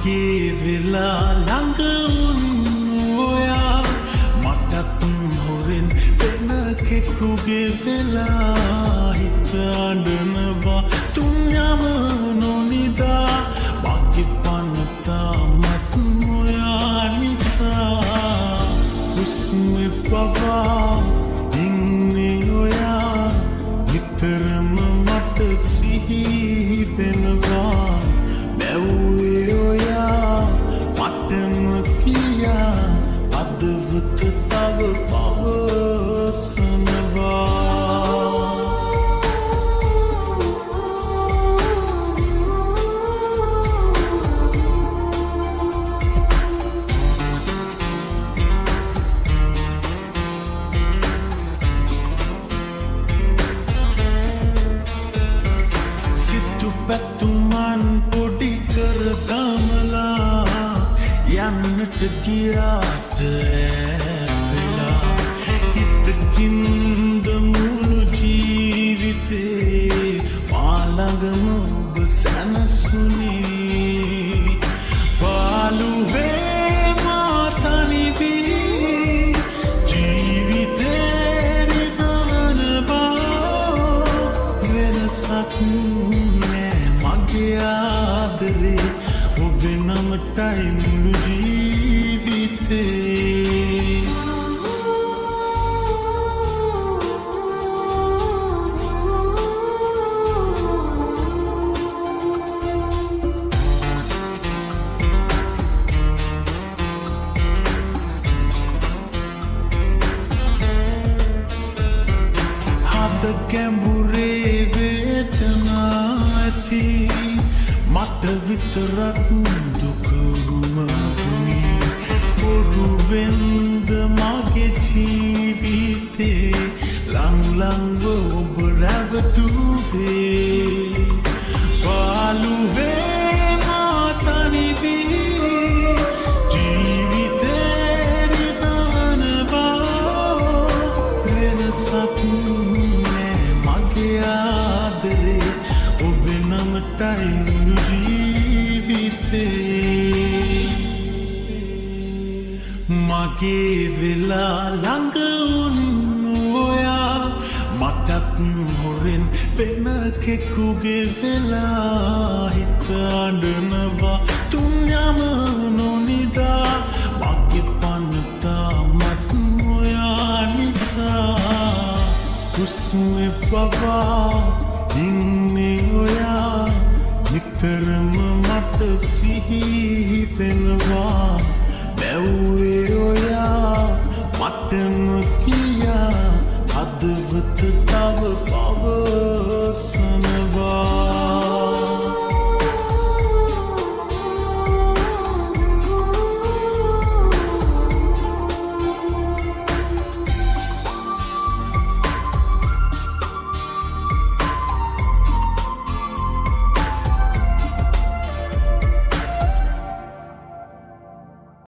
මගේ වෙලා ළඟ වුණු ඔයා මටත් හොරෙන් වෙන කෙකුගේ වෙලා හිත අඬනවා තුන් යම නොනිදා මගේ පනතා මත් ඔයා නිසා හුස්මේ පවා ඉන්නේ ඔයා නිතරම මට සිහි වෙනවා බැව්වේ ඔයා මටම කියා අදවත තව පවසනවා පැතුමන් පොඩි කර ගමලා යන්නට ගියාට ඇතලා හිතකින්ද මුළු ජීවිතේ පාළඟම ඔබ සැනසුනේ පාළුවේ මා තනිවී ජීවිතේ නිබවන බව වෙනසක් ආදරේ ඔබේ නමටයි මුළු ජීවිතේ හද ගැඹුරේ වේදනා ඇති මට විතරක් දුකරුමගුණි පොරුවෙන්ද මගේ ජීවිතේ ලංලංව ඔබ රැවටුවේ පාළුවේ මා තනිවී ජීවිතේ නිබවන බව වෙනසක් නෑ මගේ ආදරේ ඔබේ නමටයි මගේ වෙලා ළඟ වුණු ඔයා මටත් හොරෙන් වෙන කෙකුගේ වෙලා හිත අඬනවා තුන් යම නොනිදා මගේ පනතා මත් ඔයා නිසා හුස්මේ පවා ඉන්නේ ඔයා නිතරම මට සිහි වෙනවා බැව්වේ ඔයා මටම කියා අදවත තව පවසනවා